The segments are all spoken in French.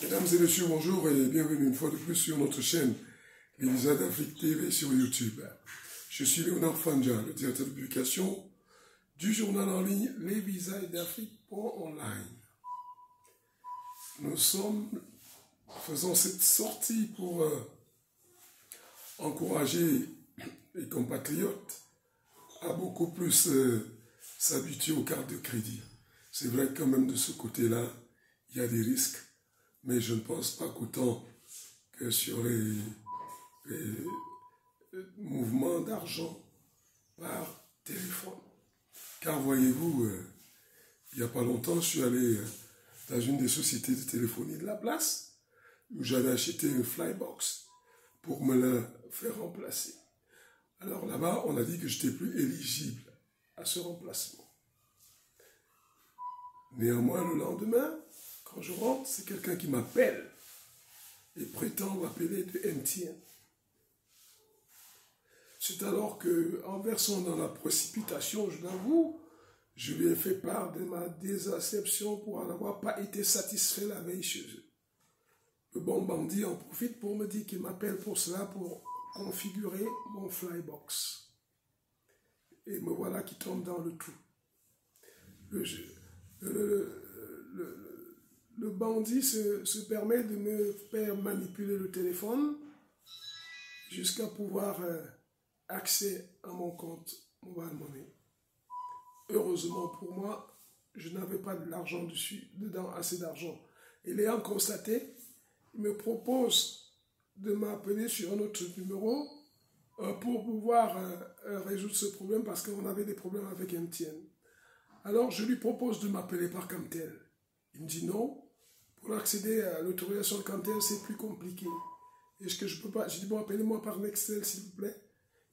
Mesdames et messieurs, bonjour et bienvenue une fois de plus sur notre chaîne Les Visas d'Afrique TV sur YouTube. Je suis Léonard Fanja, le directeur de publication du journal en ligne Les Visas d'Afrique.online. Nous faisons cette sortie pour encourager les compatriotes à beaucoup plus s'habituer aux cartes de crédit. C'est vrai que quand même de ce côté-là, il y a des risques. Mais je ne pense pas qu'autant que sur les mouvements d'argent par téléphone. Car voyez-vous, il n'y a pas longtemps, je suis allé dans une des sociétés de téléphonie de la place, où j'avais acheté une Flybox pour me la faire remplacer. Alors là-bas, on a dit que je n'étais plus éligible à ce remplacement. Néanmoins, le lendemain, quand je rentre, c'est quelqu'un qui m'appelle et prétend m'appeler de MTN. C'est alors que, en versant dans la précipitation, je l'avoue, je lui ai fait part de ma déception pour n'avoir pas été satisfait la veille chez eux. Le bon bandit en profite pour me dire qu'il m'appelle pour cela, pour configurer mon Flybox. Et me voilà qui tombe dans le trou. Le bandit se permet de me faire manipuler le téléphone jusqu'à pouvoir accès à mon compte Mobile Money. Heureusement pour moi, je n'avais pas de l'argent dedans, assez d'argent. Et l'ayant constaté, il me propose de m'appeler sur un autre numéro pour pouvoir résoudre ce problème parce qu'on avait des problèmes avec MTN. Alors je lui propose de m'appeler par Camtel. Il me dit non. Pour accéder à l'autorisation de Camtel, c'est plus compliqué. Est-ce que je peux pas? Je dis bon, appelez-moi par Nextel, s'il vous plaît.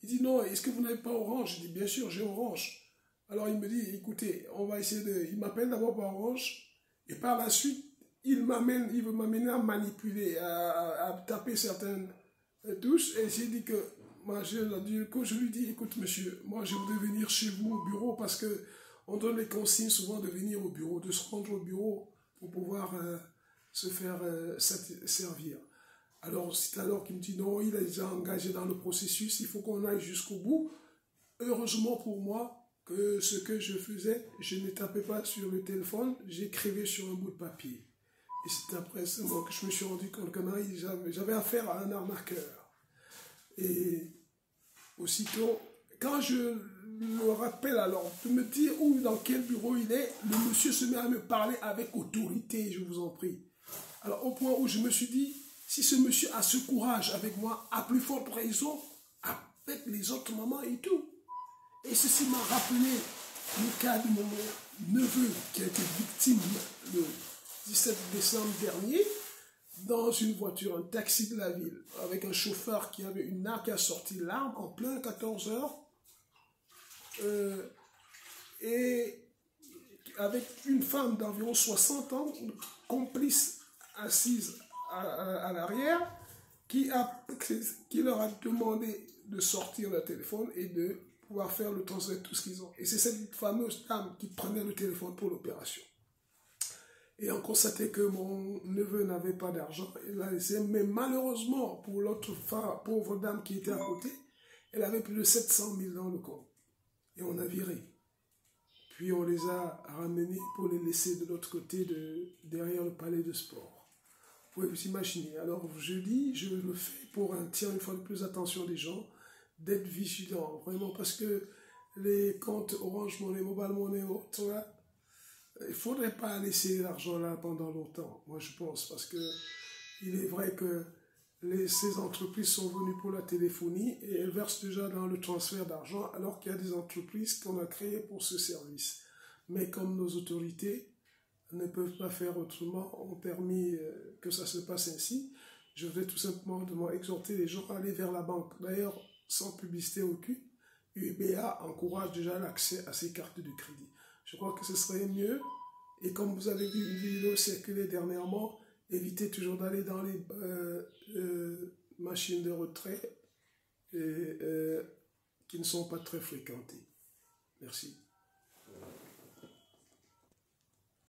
Il dit non, est-ce que vous n'avez pas Orange? Je dis bien sûr, j'ai Orange. Alors il me dit, écoutez, on va essayer de... Il m'appelle d'abord par Orange, et par la suite, il veut m'amener à manipuler, à taper certaines touches, et j'ai dit que, moi, je lui dis, écoute monsieur, moi je voudrais venir chez vous au bureau, parce que on donne les consignes souvent de venir au bureau, de se rendre au bureau pour pouvoir se faire servir. Alors, c'est alors qu'il me dit non, il est déjà engagé dans le processus, il faut qu'on aille jusqu'au bout. Heureusement pour moi que ce que je faisais, je ne tapais pas sur le téléphone, j'écrivais sur un bout de papier. Et c'est après ce moment que je me suis rendu compte que j'avais affaire à un arnaqueur. Et aussitôt, quand je me rappelle alors de me dire où, dans quel bureau il est, le monsieur se met à me parler avec autorité, je vous en prie. Alors au point où je me suis dit, si ce monsieur a ce courage avec moi, à plus forte raison, avec les autres mamans et tout. Et ceci m'a rappelé le cas de mon neveu qui a été victime 17 décembre dernier dans une voiture, un taxi de la ville, avec un chauffeur qui avait une arme qui a sorti l'arme en plein 14 heures, et avec une femme d'environ 60 ans, complice assise à l'arrière, qui leur a demandé de sortir leur téléphone et de pouvoir faire le transfert de tout ce qu'ils ont. Et c'est cette fameuse dame qui prenait le téléphone pour l'opération. Et on constatait que mon neveu n'avait pas d'argent. Il l'a laissé, mais malheureusement, pour l'autre pauvre dame qui était à côté, elle avait plus de 700 000 dans le compte. Et on a viré. Puis on les a ramenés pour les laisser de l'autre côté, derrière le palais de sport. Vous pouvez vous imaginer. Alors je le fais pour attirer une fois de plus l'attention des gens, d'être vigilants, vraiment, parce que les comptes Orange Money, Mobile Money, autres, là, il ne faudrait pas laisser l'argent là pendant longtemps, moi je pense, parce que il est vrai que ces entreprises sont venues pour la téléphonie et elles versent déjà dans le transfert d'argent, alors qu'il y a des entreprises qu'on a créées pour ce service. Mais comme nos autorités ne peuvent pas faire autrement, ont permis que ça se passe ainsi, je voudrais tout simplement exhorter les gens à aller vers la banque. D'ailleurs, sans publicité aucune, UBA encourage déjà l'accès à ces cartes de crédit. Je crois que ce serait mieux, et comme vous avez vu une vidéo circuler dernièrement, évitez toujours d'aller dans les machines de retrait qui ne sont pas très fréquentées. Merci.